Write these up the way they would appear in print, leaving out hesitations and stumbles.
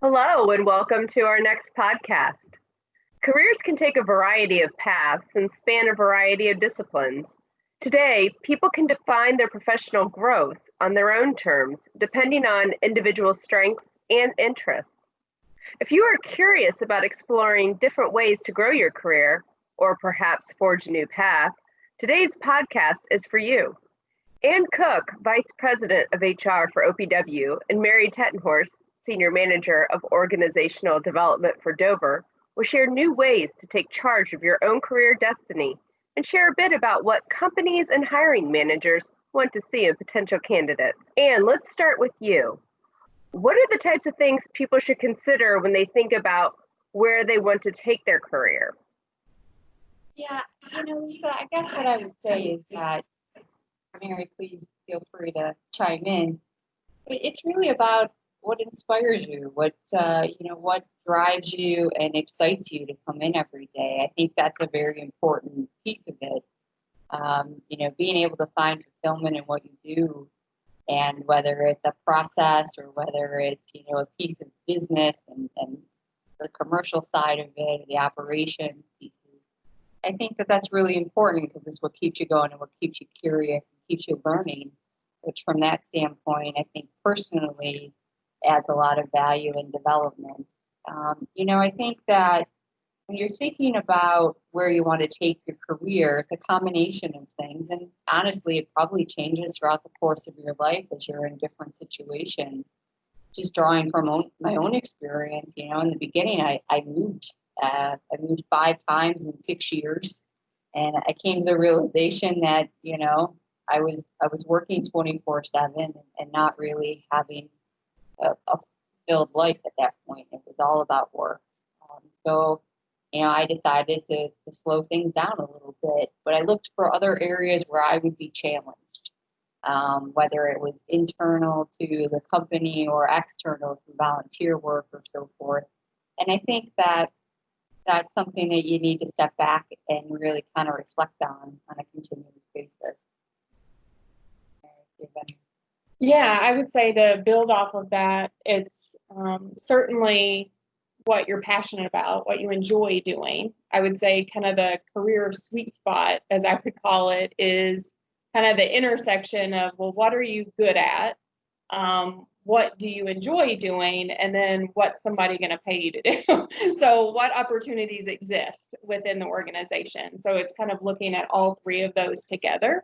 Hello, and welcome to our next podcast. Careers can take a variety of paths and span a variety of disciplines. Today, people can define their professional growth on their own terms, depending on individual strengths and interests. If you are curious about exploring different ways to grow your career, or perhaps forge a new path, today's podcast is for you. Ann Cook, Vice President of HR for OPW, and Mary Tettenhorst, Senior Manager of Organizational Development for Dover, will share new ways to take charge of your own career destiny and share a bit about what companies and hiring managers want to see in potential candidates. And let's start with you. What are the types of things people should consider when they think about where they want to take their career? Yeah, Lisa, I guess what I would say is that, Mary, please feel free to chime in. But it's really about what inspires you, what drives you and excites you to come in every day. I think that's a very important piece of it. Being able to find fulfillment in what you do, and whether it's a process or whether it's a piece of business and the commercial side of it, or the operation pieces. I think that that's really important because it's what keeps you going and what keeps you curious and keeps you learning, which from that standpoint, I think personally adds a lot of value and development. I think that when you're thinking about where you want to take your career, it's a combination of things. And honestly, it probably changes throughout the course of your life as you're in different situations. Just drawing from my own experience, in the beginning, I moved. I moved 5 times in 6 years, and I came to the realization that I was working 24/7 and not really having a fulfilled life at that point. It was all about work. So I decided to slow things down a little bit, but I looked for other areas where I would be challenged, whether it was internal to the company or external through volunteer work or so forth. And I think that that's something that you need to step back and really kind of reflect on a continuous basis. Yeah, I would say to build off of that, it's certainly what you're passionate about, what you enjoy doing. I would say kind of the career sweet spot, as I would call it, is kind of the intersection of, well, what are you good at? What do you enjoy doing? And then what's somebody going to pay you to do? So what opportunities exist within the organization? So it's kind of looking at all 3 of those together,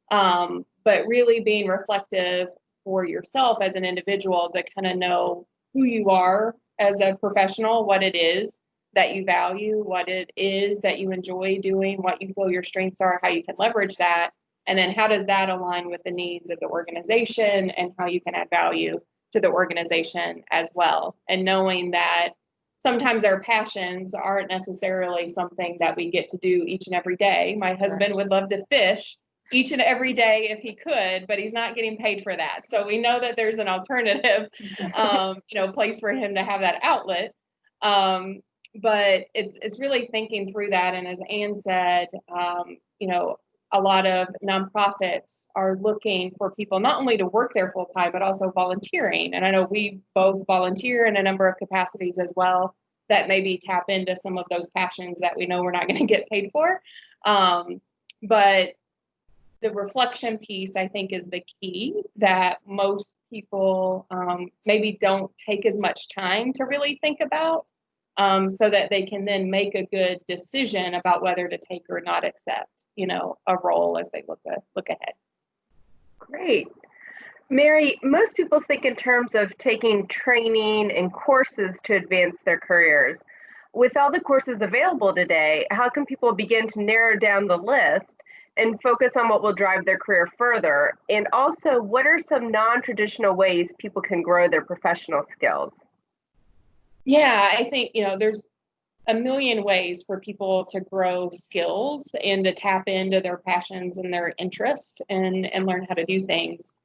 but really being reflective for yourself as an individual to kind of know who you are as a professional, what it is that you value, what it is that you enjoy doing, what you feel your strengths are, how you can leverage that. And then how does that align with the needs of the organization and how you can add value to the organization as well. And knowing that sometimes our passions aren't necessarily something that we get to do each and every day. My husband would love to fish each and every day if he could, but he's not getting paid for that. So we know that there's an alternative, place for him to have that outlet. But it's really thinking through that. And as Ann said, a lot of nonprofits are looking for people not only to work there full time, but also volunteering. And I know we both volunteer in a number of capacities as well that maybe tap into some of those passions that we know we're not going to get paid for. But the reflection piece, I think, is the key that most people maybe don't take as much time to really think about, so that they can then make a good decision about whether to take or not accept, a role as they look ahead. Great. Mary, most people think in terms of taking training and courses to advance their careers. With all the courses available today, how can people begin to narrow down the list and focus on what will drive their career further? And also, what are some non-traditional ways people can grow their professional skills? Yeah, I think, there's a million ways for people to grow skills and to tap into their passions and their interest and learn how to do things.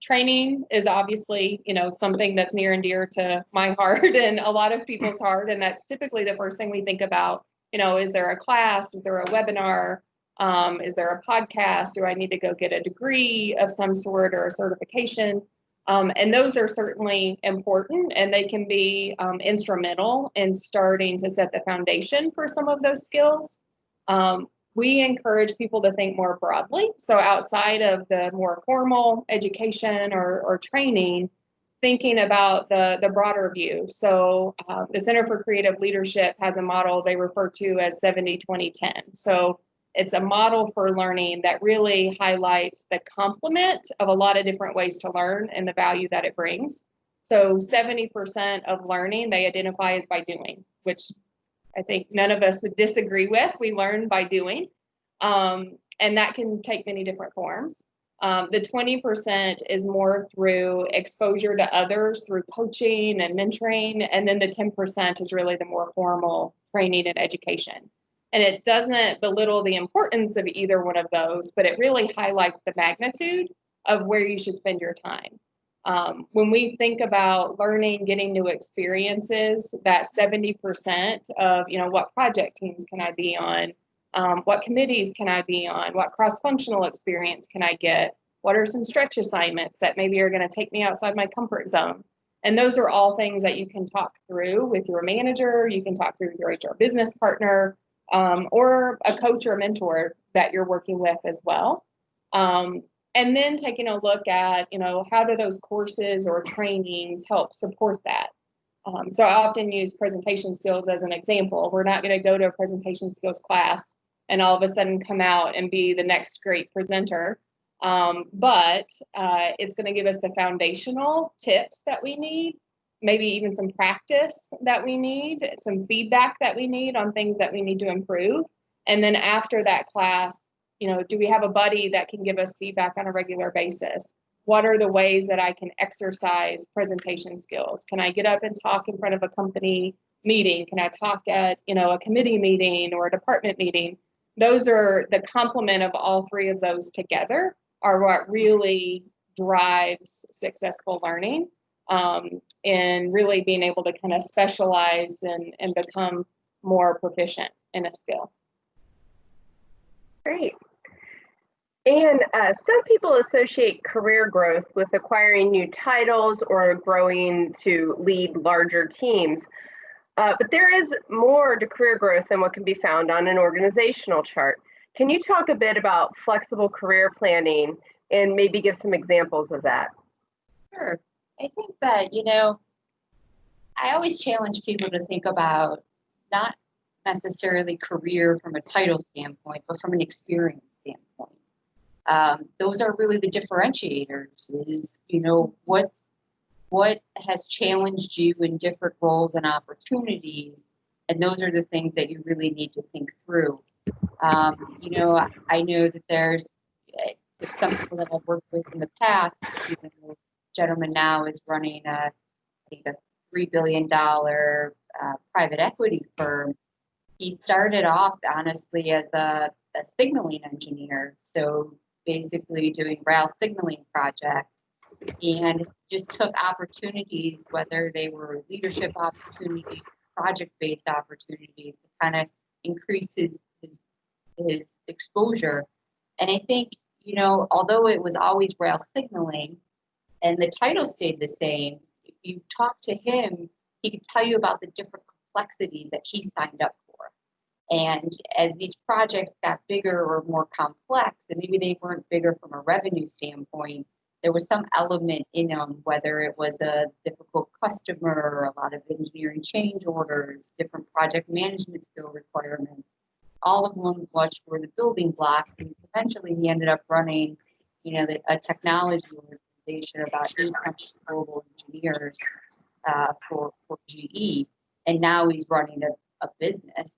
Training is obviously, something that's near and dear to my heart and a lot of people's heart. And that's typically the first thing we think about. Is there a class? Is there a webinar? Is there a podcast? Do I need to go get a degree of some sort or a certification? And those are certainly important, and they can be instrumental in starting to set the foundation for some of those skills. We encourage people to think more broadly. So outside of the more formal education or training, thinking about the broader view. So the Center for Creative Leadership has a model they refer to as 70-20-10. So it's a model for learning that really highlights the complement of a lot of different ways to learn and the value that it brings. So 70% of learning they identify as by doing, which I think none of us would disagree with. We learn by doing, and that can take many different forms. The 20% is more through exposure to others through coaching and mentoring, and then the 10% is really the more formal training and education. And it doesn't belittle the importance of either one of those, but it really highlights the magnitude of where you should spend your time. When we think about learning, getting new experiences, that 70% of, what project teams can I be on? What committees can I be on? What cross-functional experience can I get? What are some stretch assignments that maybe are going to take me outside my comfort zone? And those are all things that you can talk through with your manager. You can talk through with your HR business partner, or a coach or a mentor that you're working with as well. And then taking a look at, how do those courses or trainings help support that? So I often use presentation skills as an example. We're not going to go to a presentation skills class and all of a sudden come out and be the next great presenter. But it's going to give us the foundational tips that we need, maybe even some practice that we need, some feedback that we need on things that we need to improve. And then after that class, do we have a buddy that can give us feedback on a regular basis? What are the ways that I can exercise presentation skills? Can I get up and talk in front of a company meeting? Can I talk at, a committee meeting or a department meeting? Those are the complement of all three of those together are what really drives successful learning, and really being able to kind of specialize and become more proficient in a skill. Great. And some people associate career growth with acquiring new titles or growing to lead larger teams. But there is more to career growth than what can be found on an organizational chart. Can you talk a bit about flexible career planning and maybe give some examples of that? Sure. I think that, I always challenge people to think about not necessarily career from a title standpoint, but from an experience standpoint. Those are really the differentiators is, what has challenged you in different roles and opportunities. And those are the things that you really need to think through. I know that there's some people that I've worked with in the past. The gentleman now is running I think a $3 billion private equity firm. He started off honestly as a signaling engineer, so basically doing rail signaling projects, and just took opportunities, whether they were leadership opportunities, project-based opportunities, to kind of increase his exposure. And I think, although it was always rail signaling and the title stayed the same, if you talk to him, he could tell you about the different complexities that he signed up for. And as these projects got bigger or more complex, and maybe they weren't bigger from a revenue standpoint, there was some element in them, whether it was a difficult customer, a lot of engineering change orders, different project management skill requirements, all of them which were the building blocks. And eventually he ended up running, a technology organization, about 800 global engineers for GE. And now he's running a business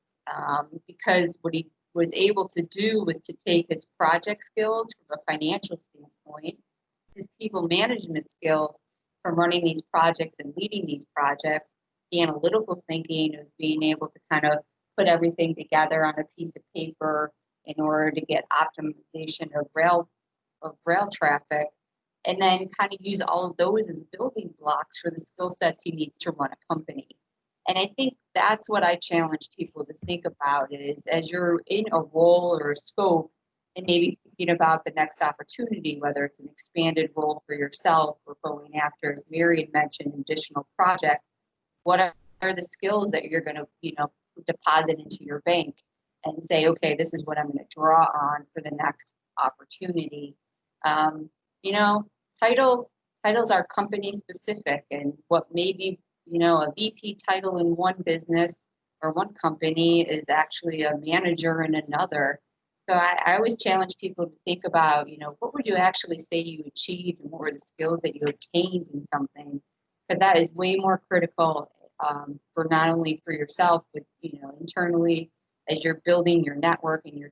because what he was able to do was to take his project skills from a financial standpoint, his people management skills from running these projects and leading these projects, the analytical thinking of being able to kind of put everything together on a piece of paper in order to get optimization of rail traffic, and then kind of use all of those as building blocks for the skill sets he needs to run a company. And I think that's what I challenge people to think about is, as you're in a role or a scope and maybe thinking about the next opportunity, whether it's an expanded role for yourself or going after, as Mary had mentioned, additional project. What are the skills that you're going to, deposit into your bank and say, okay, this is what I'm going to draw on for the next opportunity. You know, titles are company specific, and what maybe, a VP title in one business or one company is actually a manager in another. So I always challenge people to think about, what would you actually say you achieved and what were the skills that you obtained in something? Because that is way more critical for not only for yourself, but, internally as you're building your network and your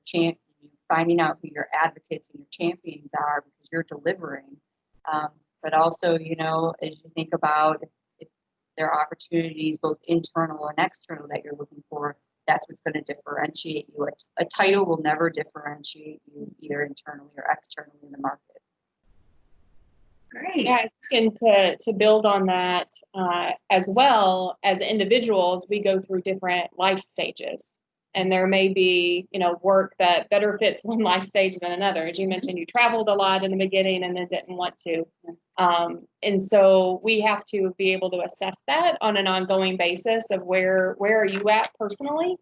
finding out who your advocates and your champions are because you're delivering. But also, as you think about if there are opportunities, both internal and external, that you're looking for, that's what's going to differentiate you. A title will never differentiate you either internally or externally in the market. Great. Yeah, and to build on that, as well as individuals, we go through different life stages. And there may be, work that better fits one life stage than another. As you mentioned, you traveled a lot in the beginning and then didn't want to. And so we have to be able to assess that on an ongoing basis of where are you at personally.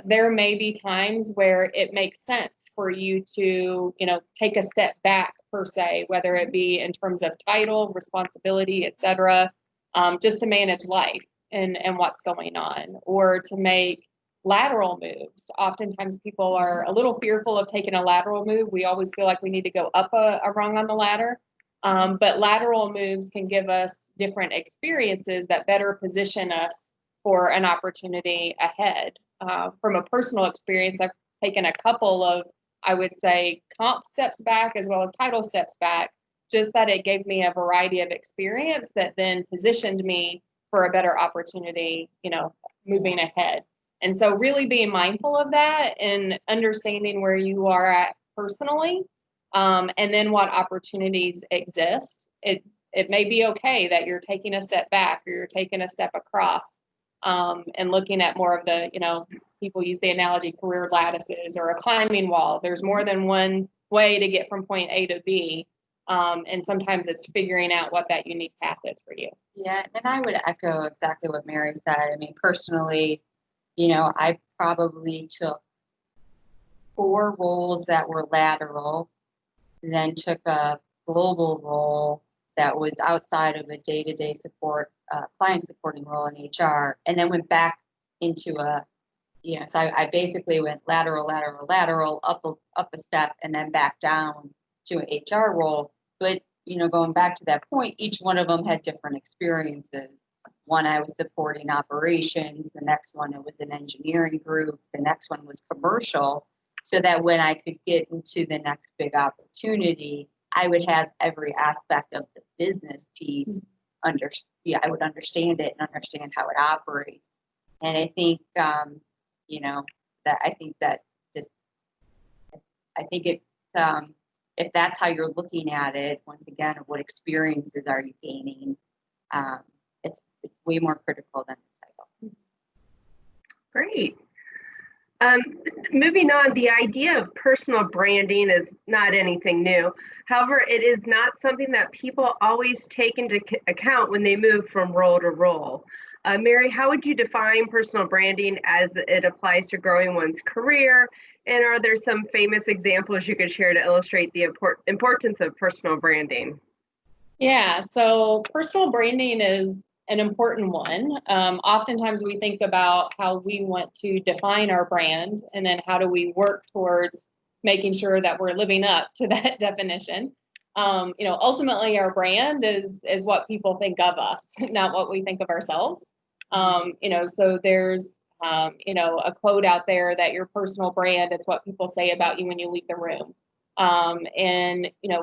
There may be times where it makes sense for you to, take a step back per se, whether it be in terms of title, responsibility, et cetera, just to manage life and what's going on, or to make lateral moves. Oftentimes people are a little fearful of taking a lateral move. We always feel like we need to go up a rung on the ladder. But lateral moves can give us different experiences that better position us for an opportunity ahead. From a personal experience, I've taken a couple of, I would say, comp steps back as well as title steps back, just that it gave me a variety of experience that then positioned me for a better opportunity, moving ahead. And so really being mindful of that and understanding where you are at personally, and then what opportunities exist. It may be okay that you're taking a step back or you're taking a step across, and looking at more of the, people use the analogy career lattices or a climbing wall. There's more than one way to get from point A to B. And sometimes it's figuring out what that unique path is for you. Yeah, and I would echo exactly what Mary said. I mean, personally, I probably took 4 roles that were lateral, then took a global role that was outside of a day-to-day support, client supporting role in HR, and then went back into so I basically went lateral, up a step, and then back down to an HR role. But, going back to that point, each one of them had different experiences. One, I was supporting operations. The next one, it was an engineering group. The next one was commercial. So that when I could get into the next big opportunity, I would have every aspect of the business piece I would understand it and understand how it operates. And I think, if that's how you're looking at it, once again, what experiences are you gaining? It's way more critical than the title. Great. Moving on, the idea of personal branding is not anything new. However, it is not something that people always take into account when they move from role to role. Mary, how would you define personal branding as it applies to growing one's career? And are there some famous examples you could share to illustrate the importance of personal branding? Yeah, so personal branding is an important one. Oftentimes we think about how we want to define our brand and then how do we work towards making sure that we're living up to that definition. Ultimately our brand is what people think of us, not what we think of ourselves. So there's, a quote out there that your personal brand, it's what people say about you when you leave the room.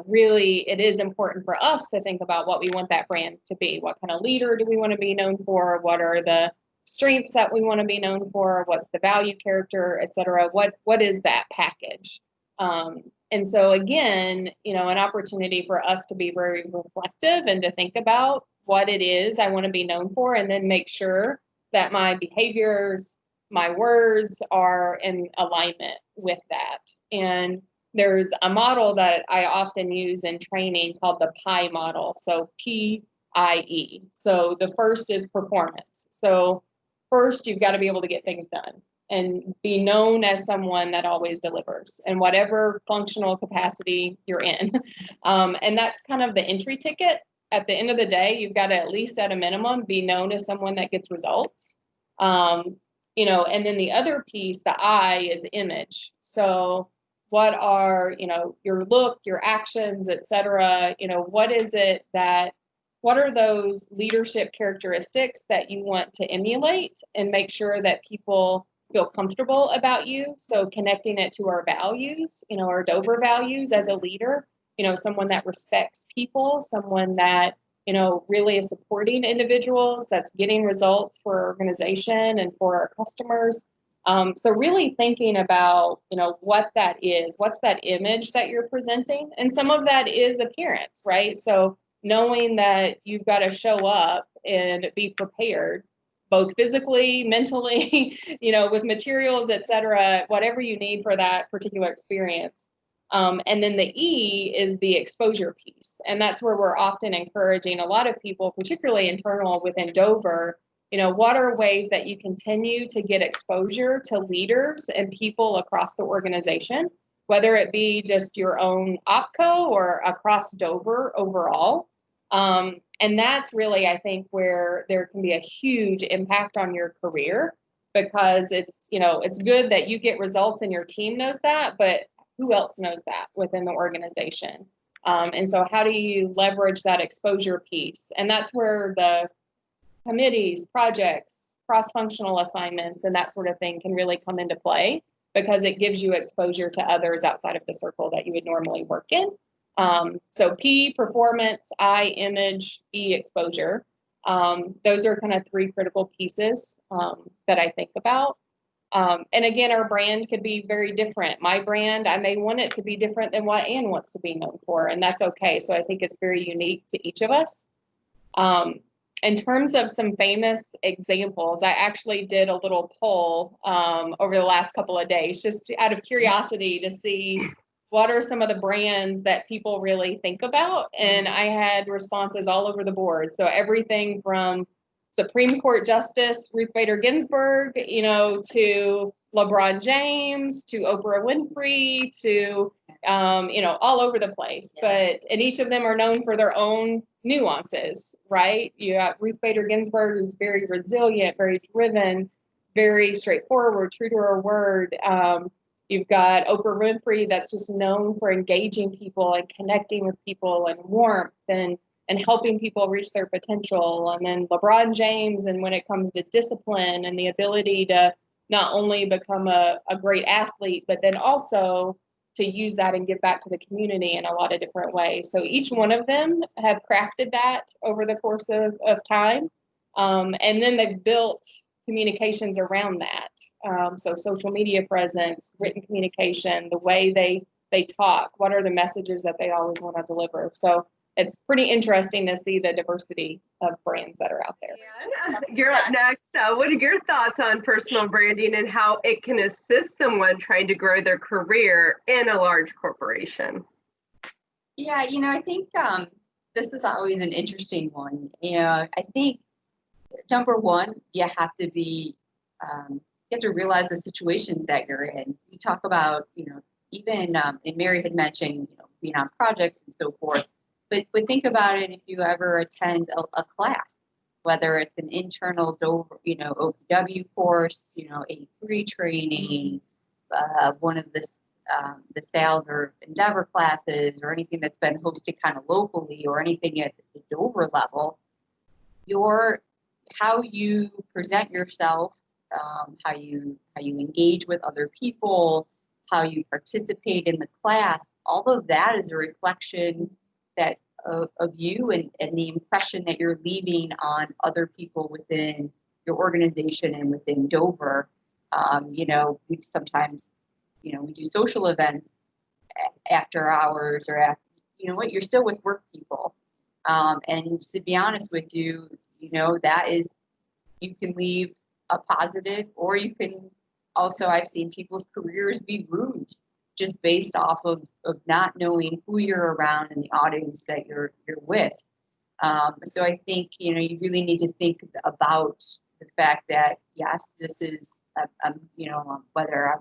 Really it is important for us to think about what we want that brand to be. What kind of leader do we want to be known for? What are the strengths that we want to be known for? What's the value, character, et cetera? What is that package? And so again, an opportunity for us to be very reflective and to think about what it is I want to be known for, and then make sure that my behaviors, my words are in alignment with that. And there's a model that I often use in training called the PIE model. So PIE. So the first is performance. So first, you've got to be able to get things done and be known as someone that always delivers in whatever functional capacity you're in. And that's kind of the entry ticket. At the end of the day, you've got to, at least at a minimum, be known as someone that gets results. You know, and then the other piece, the I, is image. So what are, you know, your look, your actions, et cetera, you know, what are those leadership characteristics that you want to emulate and make sure that people feel comfortable about you? So connecting it to our values, you know, our Dover values as a leader, you know, someone that respects people, someone that, you know, really is supporting individuals, that's getting results for our organization and for our customers. So really thinking about, you know, what that is, what's that image that you're presenting? And some of that is appearance, right? So knowing that you've got to show up and be prepared, both physically, mentally, you know, with materials, et cetera, whatever you need for that particular experience. And then the E is the exposure piece. And that's where we're often encouraging a lot of people, particularly internal within Dover, you know, what are ways that you continue to get exposure to leaders and people across the organization, whether it be just your own OPCO or across Dover overall. And that's really, I think, where there can be a huge impact on your career, because it's, you know, it's good that you get results and your team knows that, but who else knows that within the organization? And so how do you leverage that exposure piece? And that's where the committees, projects, cross-functional assignments, and that sort of thing can really come into play, because it gives you exposure to others outside of the circle that you would normally work in. So P, performance, I, image, E, exposure. Those are kind of three critical pieces that I think about. And again, our brand could be very different. My brand, I may want it to be different than what Anne wants to be known for, and that's okay. So I think it's very unique to each of us. In terms of some famous examples, I actually did a little poll over the last couple of days, just out of curiosity to see what are some of the brands that people really think about. And I had responses all over the board. So everything from Supreme Court Justice Ruth Bader Ginsburg, you know, to LeBron James, to Oprah Winfrey, to, you know, all over the place. But, and each of them are known for their own nuances, right? You got Ruth Bader Ginsburg, who's very resilient, very driven, very straightforward, true to her word. You've got Oprah Winfrey, that's just known for engaging people and connecting with people and warmth and helping people reach their potential. And then LeBron James, and when it comes to discipline and the ability to not only become a great athlete, but then also to use that and give back to the community in a lot of different ways. So each one of them have crafted that over the course of time. And then they've built communications around that. So social media presence, written communication, the way they talk, what are the messages that they always want to deliver. So it's pretty interesting to see the diversity of brands that are out there. Anne, you're up next. What are your thoughts on personal branding and how it can assist someone trying to grow their career in a large corporation? Yeah, you know, I think this is always an interesting one. You know, I think number one, you have to be, you have to realize the situations that you're in. You talk about, you know, even, and Mary had mentioned, you know, being on projects and so forth. But think about it if you ever attend a class, whether it's an internal Dover, you know, OPW course, you know, A3 training, one of the sales or endeavor classes, or anything that's been hosted kind of locally, or anything at the Dover level, how you present yourself, how you engage with other people, how you participate in the class, all of that is a reflection that of you and the impression that you're leaving on other people within your organization and within Dover. You know, we sometimes, you know, we do social events after hours, or after, you know what, you're still with work people. And to be honest with you, you know, that is, you can leave a positive, or you can also, I've seen people's careers be ruined just based off of not knowing who you're around and the audience that you're with. So I think, you know, you really need to think about the fact that, yes, this is, you know, whether I'm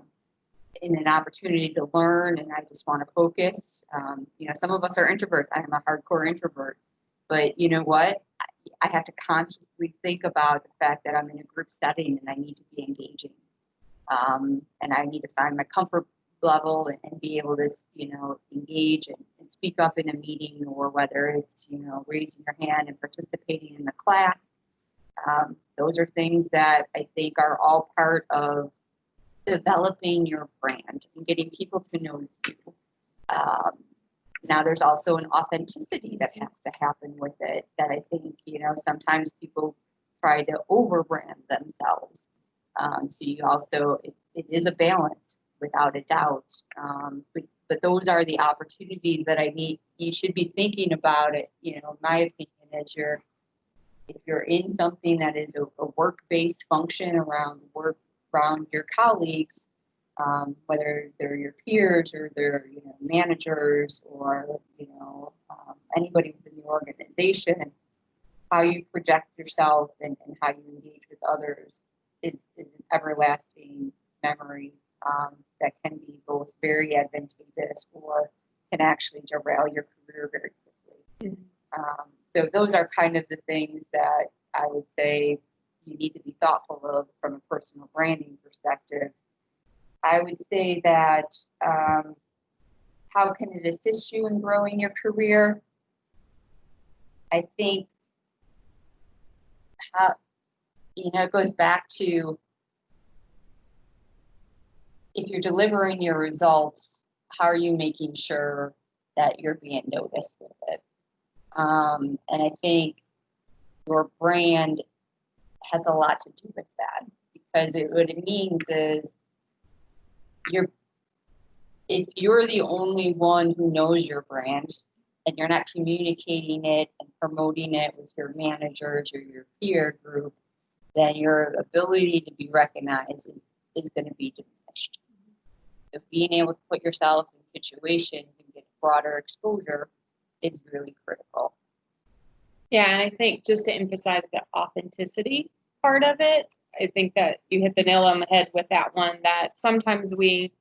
in an opportunity to learn and I just want to focus. You know, some of us are introverts. I am a hardcore introvert. But you know what? I have to consciously think about the fact that I'm in a group setting and I need to be engaging. And I need to find my comfort level and be able to, you know, engage and speak up in a meeting, or whether it's, you know, raising your hand and participating in the class. Those are things that I think are all part of developing your brand and getting people to know you. Now there's also an authenticity that has to happen with it that I think, you know, sometimes people try to overbrand themselves. So you also, it is a balance without a doubt. But those are the opportunities that you should be thinking about it, you know, in my opinion, as if you're in something that is a work-based function around your colleagues, whether they're your peers or they're, you know, managers or, you know, anybody within the organization, how you project yourself and how you engage with others is an everlasting memory that can be both very advantageous or can actually derail your career very quickly. So those are kind of the things that I would say you need to be thoughtful of from a personal branding perspective. I would say that how can it assist you in growing your career? I think how, you know, it goes back to if you're delivering your results, how are you making sure that you're being noticed with it? And I think your brand has a lot to do with that, because what it means is if you're the only one who knows your brand and you're not communicating it and promoting it with your managers or your peer group, then your ability to be recognized is going to be diminished. So being able to put yourself in situations and get broader exposure is really critical. Yeah, and I think just to emphasize the authenticity part of it, I think that you hit the nail on the head with that one, that sometimes we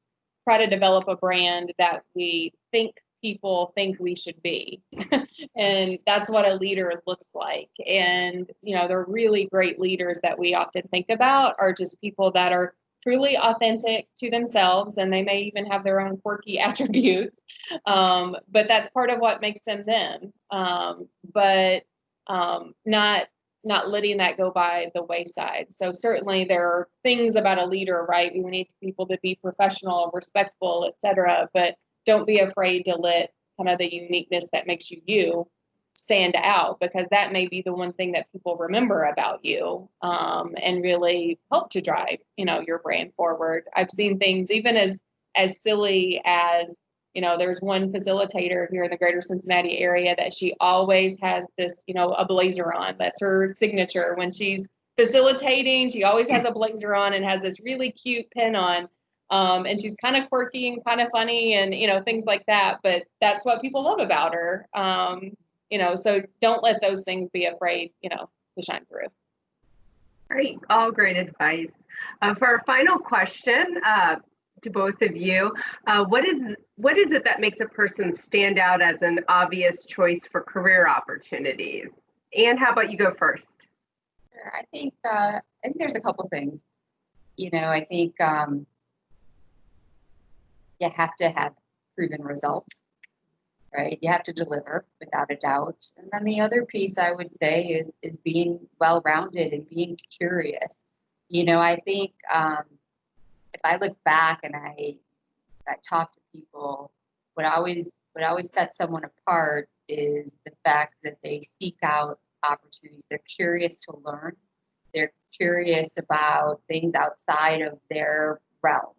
try to develop a brand that we think people think we should be. And that's what a leader looks like. And, you know, the really great leaders that we often think about are just people that are truly authentic to themselves, and they may even have their own quirky attributes. But that's part of what makes them them. But not letting that go by the wayside. So certainly there are things about a leader, right? We need people to be professional, respectful, etc. But don't be afraid to let kind of the uniqueness that makes you stand out, because that may be the one thing that people remember about you, and really help to drive, you know, your brand forward. I've seen things even as silly as, you know, there's one facilitator here in the greater Cincinnati area that she always has this, you know, a blazer on. That's her signature. When she's facilitating, she always has a blazer on and has this really cute pin on. And she's kind of quirky and kind of funny and, you know, things like that. But that's what people love about her. You know, so don't let those things be afraid, you know, to shine through. Great, all great advice. For our final question, to both of you, what is it that makes a person stand out as an obvious choice for career opportunities? Anne, how about you go first? Sure. I think there's a couple things. You know, I think you have to have proven results, right? You have to deliver without a doubt. And then the other piece I would say is being well-rounded and being curious. You know, I think if I look back and I talk to people, what always sets someone apart is the fact that they seek out opportunities. They're curious to learn. They're curious about things outside of their realm,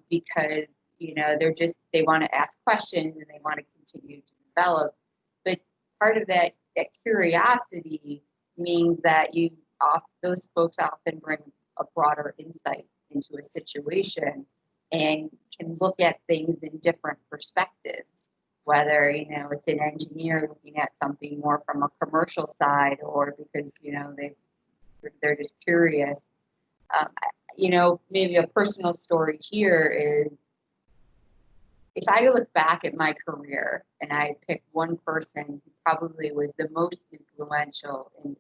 because, you know, they want to ask questions and they want to continue to develop. But part of that curiosity means that those folks often bring a broader insight into a situation. and can look at things in different perspectives, whether, it's an engineer looking at something more from a commercial side, or because, they're just curious. Maybe a personal story here is, if I look back at my career and I pick one person who probably was the most influential in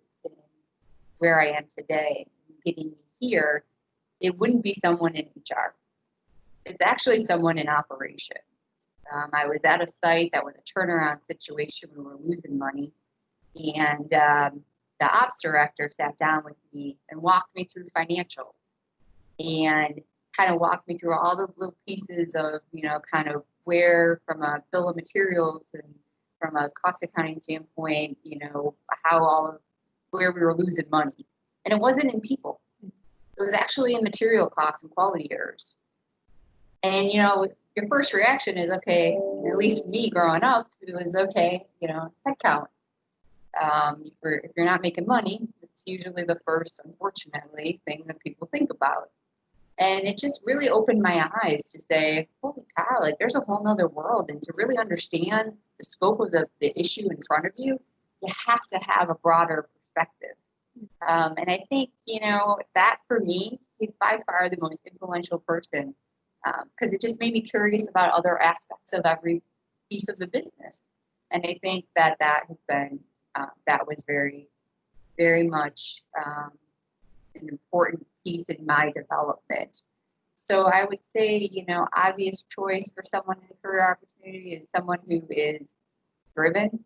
where I am today, getting me here, it wouldn't be someone in HR. It's actually someone in operations. I was at a site that was a turnaround situation. We were losing money. And the ops director sat down with me and walked me through financials and kind of walked me through all the little pieces of, kind of where, from a bill of materials and from a cost accounting standpoint, how where we were losing money. And it wasn't in people. It was actually in material costs and quality errors. And, your first reaction is, okay, at least me growing up, it was okay, headcount. If you're not making money, it's usually the first, unfortunately, thing that people think about. And it just really opened my eyes to say, holy cow, like there's a whole nother world. And to really understand the scope of the issue in front of you, you have to have a broader perspective. And I think, that for me is by far the most influential person, because it just made me curious about other aspects of every piece of the business. And I think that has been, that was very, very much an important piece in my development. So I would say, obvious choice for someone in a career opportunity is someone who is driven,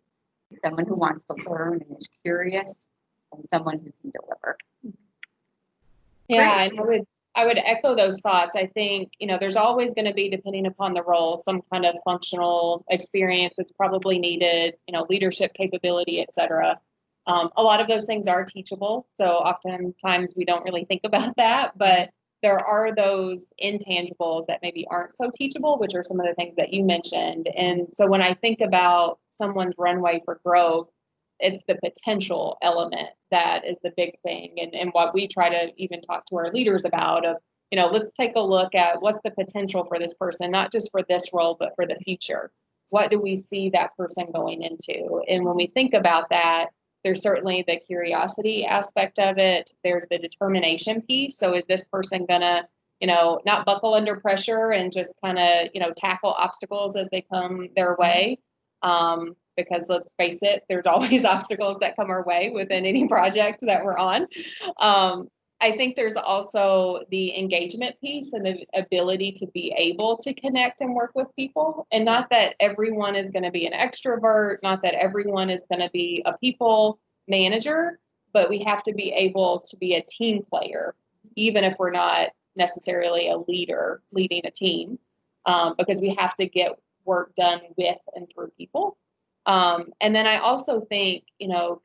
someone who wants to learn and is curious, and someone who can deliver. Yeah, and I would echo those thoughts. I think, there's always going to be, depending upon the role, some kind of functional experience that's probably needed, leadership capability, et cetera. A lot of those things are teachable. So oftentimes we don't really think about that, but there are those intangibles that maybe aren't so teachable, which are some of the things that you mentioned. And so when I think about someone's runway for growth, it's the potential element that is the big thing. And what we try to even talk to our leaders about of, let's take a look at what's the potential for this person, not just for this role, but for the future. What do we see that person going into? And when we think about that, there's certainly the curiosity aspect of it. There's the determination piece. So is this person gonna, not buckle under pressure and just kind of, tackle obstacles as they come their way? Because let's face it, there's always obstacles that come our way within any project that we're on. I think there's also the engagement piece and the ability to be able to connect and work with people. And not that everyone is going to be an extrovert, not that everyone is going to be a people manager, but we have to be able to be a team player, even if we're not necessarily a leader leading a team, because we have to get work done with and through people. And then I also think,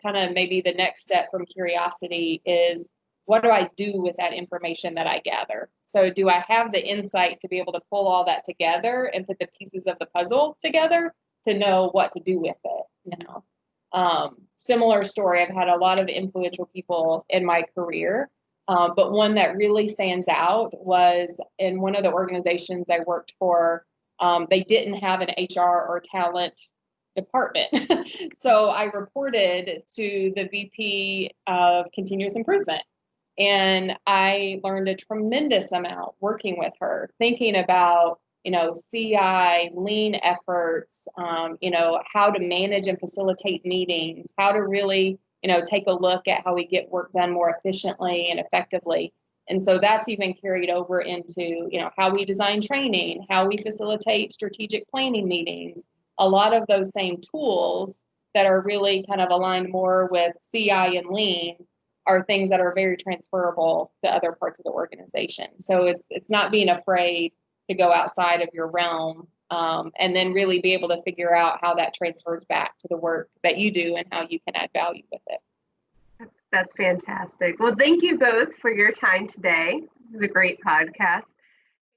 kind of maybe the next step from curiosity is, what do I do with that information that I gather? So do I have the insight to be able to pull all that together and put the pieces of the puzzle together to know what to do with it? Similar story, I've had a lot of influential people in my career, but one that really stands out was in one of the organizations I worked for. They didn't have an HR or talent department. So I reported to the VP of continuous improvement. And I learned a tremendous amount working with her, thinking about, CI, lean efforts, how to manage and facilitate meetings, how to really, take a look at how we get work done more efficiently and effectively. And so that's even carried over into, how we design training, how we facilitate strategic planning meetings. A lot of those same tools that are really kind of aligned more with CI and lean are things that are very transferable to other parts of the organization. So it's not being afraid to go outside of your realm, and then really be able to figure out how that transfers back to the work that you do and how you can add value with it. That's fantastic. Well, thank you both for your time today. This is a great podcast.